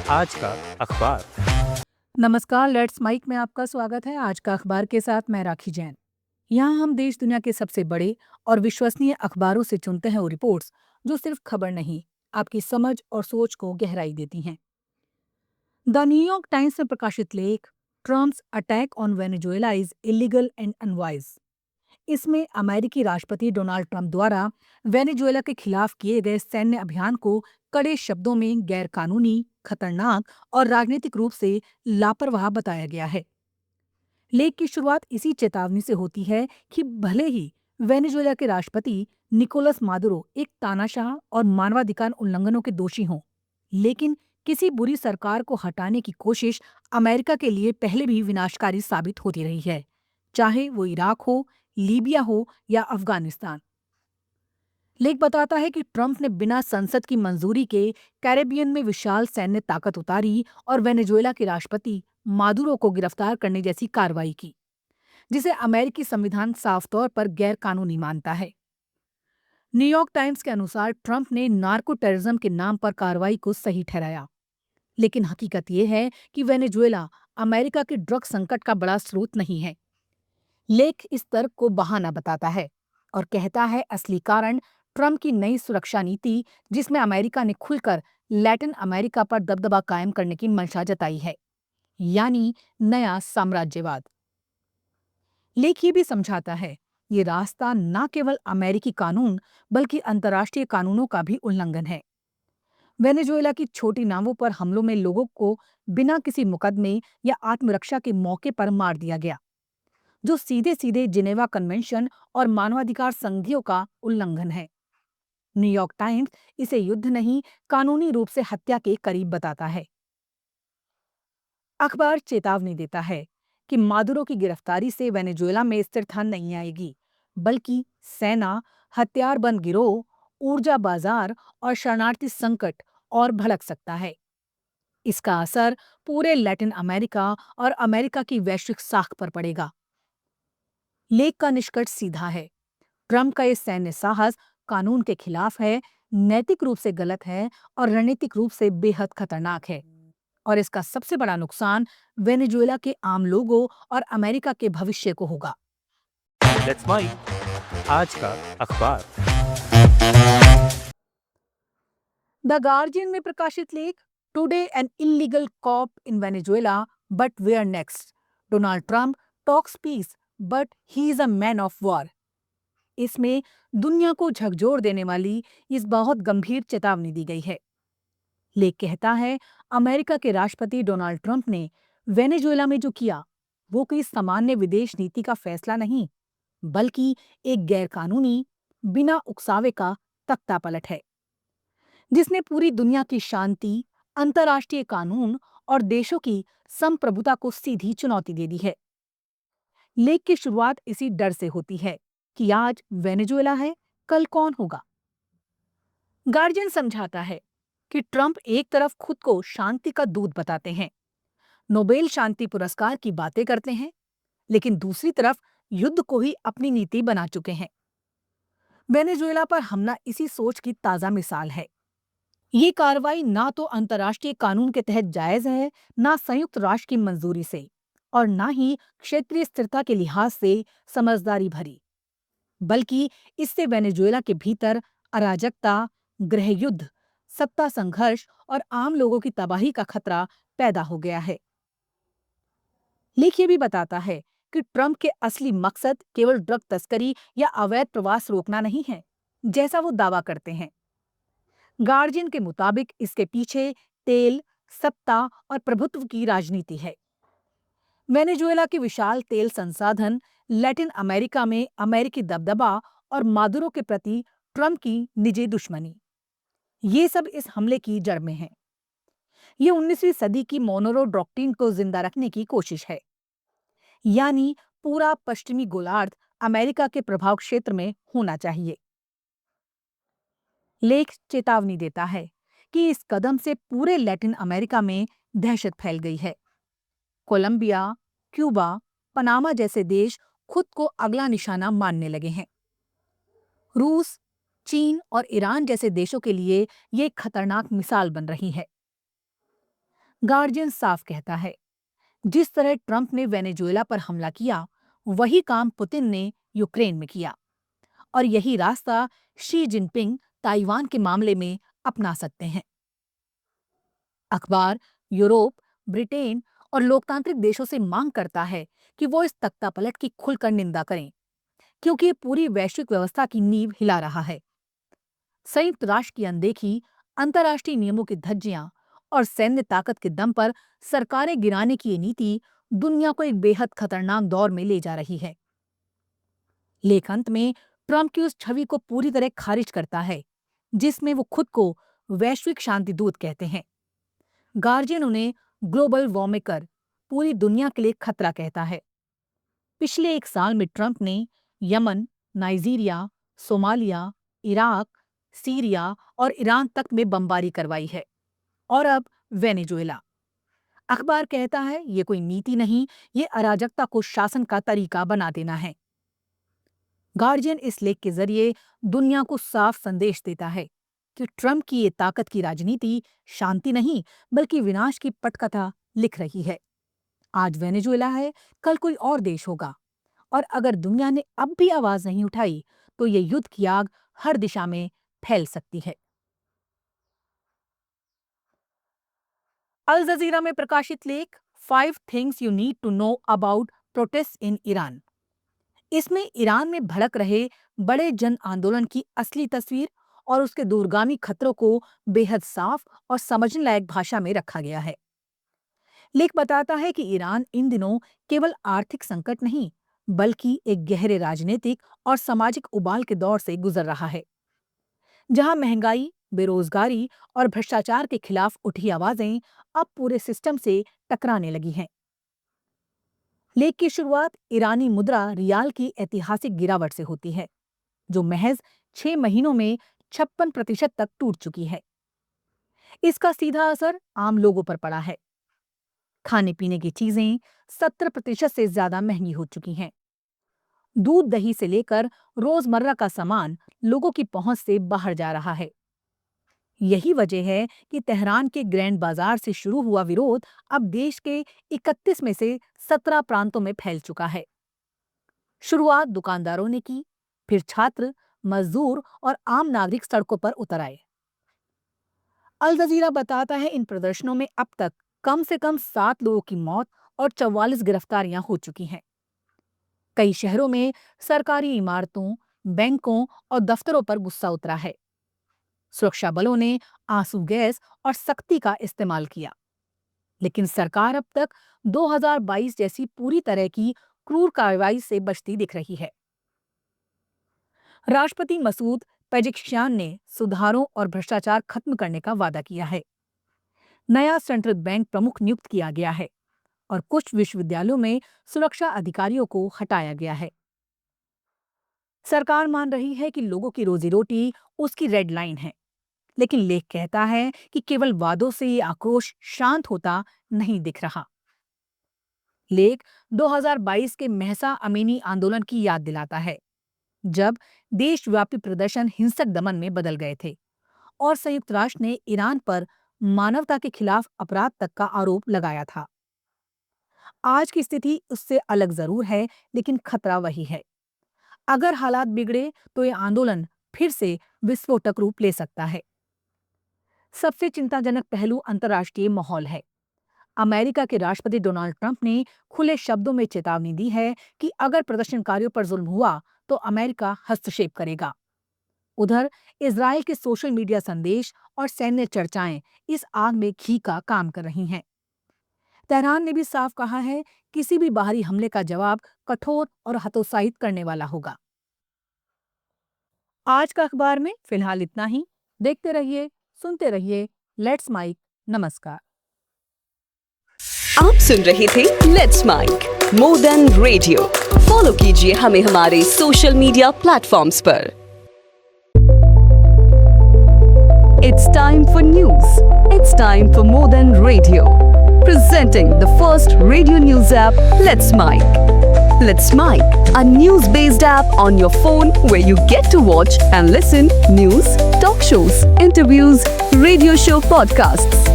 आज का अखबार। नमस्कार, लेट्स माइक में आपका स्वागत है। आज का अखबार के साथ मैं राखी जैन। यहाँ हम देश दुनिया के सबसे बड़े और विश्वसनीय अखबारों से चुनते हैं वो रिपोर्ट्स जो सिर्फ खबर नहीं, आपकी समझ और सोच को गहराई देती हैं। द न्यूयॉर्क टाइम्स में प्रकाशित लेख Trump's attack on Venezuela is illegal and unwise. इसमें अमेरिकी राष्ट्रपति डोनाल्ड ट्रंप द्वारा वेनेजुएला के खिलाफ किए गए सैन्य अभियान को कड़े शब्दों में गैरकानूनी, खतरनाक और राजनीतिक रूप से लापरवाह बताया गया है। लेख की शुरुआत इसी चेतावनी से होती है कि भले ही वेनेजुएला के राष्ट्रपति निकोलस मादुरो एक तानाशाह और मानवाधिकार उल्लंघनों के दोषी हों, लेकिन किसी बुरी सरकार को हटाने की कोशिश अमेरिका के लिए पहले भी विनाशकारी साबित होती रही है, चाहे वो इराक हो, लीबिया हो या अफगानिस्तान। लेख बताता है कि ट्रंप ने बिना संसद की मंजूरी के कैरेबियन में विशाल सैन्य ताकत उतारी और वेनेजुएला के राष्ट्रपति मादुरो को गिरफ्तार करने जैसी कार्रवाई की, जिसे अमेरिकी संविधान साफ तौर पर गैर कानूनी मानता है। न्यूयॉर्क टाइम्स के अनुसार ट्रंप ने नार्को टेररिज्म के नाम पर कार्रवाई को सही ठहराया, लेकिन हकीकत यह है कि वेनेजुएला अमेरिका के ड्रग संकट का बड़ा स्रोत नहीं है। लेख इस तर्क को बहाना बताता है और कहता है असली कारण ट्रंप की नई सुरक्षा नीति, जिसमें अमेरिका ने खुलकर लैटिन अमेरिका पर दबदबा कायम करने की मंशा जताई है, यानी नया साम्राज्यवाद। लेख ये भी समझाता है ये रास्ता न केवल अमेरिकी कानून बल्कि अंतर्राष्ट्रीय कानूनों का भी उल्लंघन है। वेनेजुएला की छोटी नावों पर हमलों में लोगों को बिना किसी मुकदमे या आत्मरक्षा के मौके पर मार दिया गया, जो सीधे सीधे जिनेवा कन्वेंशन और मानवाधिकार संधियों का उल्लंघन है। न्यूयॉर्क टाइम्स इसे युद्ध नहीं, कानूनी रूप से हत्या के करीब बताता है। अखबार चेतावनी देता है कि मादुरो की गिरफ्तारी से वेनेजुएला में स्थिरता नहीं आएगी, बल्कि सेना, हथियारबंद गिरोह, ऊर्जा बाजार और शरणार्थी संकट और भड़क सकता है। इसका असर पूरे लैटिन अमेरिका और अमेरिका की वैश्विक साख पर पड़ेगा। लेख का निष्कर्ष सीधा है, ट्रंप का ये सैन्य साहस कानून के खिलाफ है, नैतिक रूप से गलत है और रणनीतिक रूप से बेहद खतरनाक है। और इसका सबसे बड़ा नुकसान वेनेजुएला के आम लोगों और अमेरिका के भविष्य को होगा। Let's mic. आज का अखबार। द गार्जियन में प्रकाशित लेख today an illegal cop in Venezuela but where next, Donald Trump talks peace but he is a man of war. इसमें दुनिया को झकझोर देने वाली इस बहुत गंभीर चेतावनी दी गई है। लेख कहता है अमेरिका के राष्ट्रपति डोनाल्ड ट्रंप ने वेनेजुएला में जो किया वो कोई सामान्य विदेश नीति का फैसला नहीं, बल्कि एक गैरकानूनी, बिना उकसावे का तख्तापलट है, जिसने पूरी दुनिया की शांति, अंतर्राष्ट्रीय कानून और देशों की संप्रभुता को सीधी चुनौती दे दी है। लेख की शुरुआत इसी डर से होती है कि आज वेनेजुएला है, कल कौन होगा। गार्जियन समझाता है कि ट्रंप एक तरफ खुद को शांति का दूत बताते हैं, नोबेल शांति पुरस्कार की बातें करते हैं, लेकिन दूसरी तरफ युद्ध को ही अपनी नीति बना चुके हैं। वेनेजुएला पर हमला इसी सोच की ताजा मिसाल है। ये कार्रवाई ना तो अंतर्राष्ट्रीय कानून के तहत जायज है, ना संयुक्त राष्ट्र की मंजूरी से, और ना ही क्षेत्रीय स्थिरता के लिहाज से समझदारी भरी, बल्कि इससे वेनेजुएला के भीतर अराजकता, गृहयुद्ध, सत्ता संघर्ष और आम लोगों की तबाही का खतरा पैदा हो गया है। लेख ये भी बताता है कि ट्रंप के असली मकसद केवल ड्रग तस्करी या अवैध प्रवास रोकना नहीं है, जैसा वो दावा करते हैं। गार्जियन के मुताबिक इसके पीछे तेल, सत्ता और प्रभुत्व की राजनीति है। वेनेजुएला के विशाल तेल संसाधन, लैटिन अमेरिका में अमेरिकी दबदबा और मादुरो के प्रति ट्रंप की निजी दुश्मनी, ये सब इस हमले की जड़ में है। ये 19वीं सदी की मोनोरो डॉक्ट्रिन को जिंदा रखने की कोशिश है, यानी पूरा पश्चिमी गोलार्ध अमेरिका के प्रभाव क्षेत्र में होना चाहिए। लेख चेतावनी देता है कि इस कदम से पूरे लैटिन अमेरिका में दहशत फैल गई है। कोलंबिया, क्यूबा, पनामा जैसे देश खुद को अगला निशाना मानने लगे हैं। रूस, चीन और ईरान जैसे देशों के लिए ये एक खतरनाक मिसाल बन रही है। गार्जियन साफ कहता है, जिस तरह ट्रंप ने वेनेजुएला पर हमला किया, वही काम पुतिन ने यूक्रेन में किया, और यही रास्ता शी जिनपिंग ताइवान के मामले में अपना सकते हैं। अखबार यूरोप, ब्रिटेन और लोकतांत्रिक देशों से मांग करता है कि वो इस तख्तापलट की खुलकर निंदा करें, क्योंकि ये पूरी वैश्विक व्यवस्था की नींव हिला रहा है। संयुक्त राष्ट्र की अनदेखी, अंतर्राष्ट्रीय नियमों की धज्जियां और सैन्य ताकत के दम पर सरकारें गिराने की ये नीति दुनिया को एक बेहद खतरनाक दौर में ले जा रही है। लेख अंत में ट्रंप की उस छवि को पूरी तरह खारिज करता है, जिसमें वो खुद को वैश्विक शांति दूत कहते हैं। गार्जियन उन्हें ग्लोबल वॉर्मिकर, पूरी दुनिया के लिए खतरा कहता है। पिछले 1 साल में ट्रंप ने Yemen, Nigeria, Somalia, Iraq, Syria और ईरान तक में बमबारी करवाई है, और अब वेनेजुएला। अखबार कहता है ये कोई नीति नहीं, ये अराजकता को शासन का तरीका बना देना है। गार्जियन इस लेख के जरिए दुनिया को साफ संदेश देता है कि ट्रंप की ये ताकत की राजनीति शांति नहीं बल्कि विनाश की पटकथा लिख रही है। आज वेनेजुएला है, कल कोई और देश होगा, और अगर दुनिया ने अब भी आवाज नहीं उठाई तो ये युद्ध की आग हर दिशा में फैल सकती है। अल जजीरा में प्रकाशित लेख 5 things you need to know about protest in Iran. इसमें ईरान में भड़क रहे बड़े जन आंदोलन की असली तस्वीर और उसके दूरगामी खतरों को बेहद साफ और समझने लायक भाषा में रखा गया है। लेख बताता है कि ईरान इन दिनों केवल आर्थिक संकट नहीं बल्कि एक गहरे राजनीतिक और सामाजिक उबाल के दौर से गुजर रहा है, जहां महंगाई, बेरोजगारी और भ्रष्टाचार के खिलाफ उठी आवाजें अब पूरे सिस्टम से टकराने लगी हैं। लेख की शुरुआत ईरानी मुद्रा रियाल की ऐतिहासिक गिरावट से होती है, जो महज 6 महीनों में 56% तक टूट चुकी है। इसका सीधा असर आम लोगों पर पड़ा है। खाने पीने की चीजें 70% से ज्यादा महंगी हो चुकी हैं। दूध दही से लेकर रोजमर्रा का सामान लोगों की पहुंच से बाहर जा रहा है। यही वजह है कि तेहरान के ग्रैंड बाजार से शुरू हुआ विरोध अब देश के 31 में से 17 प्रांतों में फैल चुका है। शुरुआत दुकानदारों ने की, फिर छात्र, मजदूर और आम नागरिक सड़कों पर उतर आए। अल जजीरा बताता है इन प्रदर्शनों में अब तक कम से कम 7 लोगों की मौत और 44 गिरफ्तारियां हो चुकी हैं। कई शहरों में सरकारी इमारतों, बैंकों और दफ्तरों पर गुस्सा उतरा है। सुरक्षा बलों ने आंसू गैस और सख्ती का इस्तेमाल किया, लेकिन सरकार अब तक 2022 जैसी पूरी तरह की क्रूर कार्रवाई से बचती दिख रही है। राष्ट्रपति मसूद पेजेश्कियान ने सुधारों और भ्रष्टाचार खत्म करने का वादा किया है। नया सेंट्रल बैंक प्रमुख नियुक्त किया गया है और कुछ विश्वविद्यालयों में सुरक्षा अधिकारियों को हटाया गया है। सरकार मान रही है कि लोगों की रोजी रोटी उसकी रेड लाइन है, लेकिन लेख कहता है कि केवल वादों से ये आक्रोश शांत होता नहीं दिख रहा। लेख 2022 के महसा अमीनी आंदोलन की याद दिलाता है, जब देशव्यापी प्रदर्शन हिंसक दमन में बदल गए थे और संयुक्त राष्ट्र ने ईरान पर मानवता के खिलाफ अपराध तक का आरोप लगाया था। आज की स्थिति उससे अलग जरूर है, लेकिन खतरा वही है। अगर हालात बिगड़े तो ये आंदोलन फिर से विस्फोटक रूप ले सकता है। सबसे चिंताजनक पहलू अंतर्राष्ट्रीय माहौल है। अमेरिका के राष्ट्रपति डोनाल्ड ट्रंप ने खुले शब्दों में चेतावनी दी है कि अगर प्रदर्शनकारियों पर जुल्म हुआ तो अमेरिका हस्तक्षेप करेगा। उधर इजराइल के सोशल मीडिया संदेश और सैन्य चर्चाएं इस आग में घी का काम कर रही हैं। तेहरान ने भी साफ कहा है, किसी भी बाहरी हमले का जवाब कठोर और हतोत्साहित करने वाला होगा। आज का अखबार में फिलहाल इतना ही। देखते रहिए, सुनते रहिए लेट्स माइक। नमस्कार। आप सुन रहे थे let's mic more than radio. Follow कीजिए हमें हमारे सोशल मीडिया प्लेटफॉर्म्स पर। It's time for news. It's time for more than radio. Presenting the first radio news app, Let's Mic. Let's Mic, a news-based app on your phone where you get to watch and listen news, talk shows, interviews, radio show podcasts.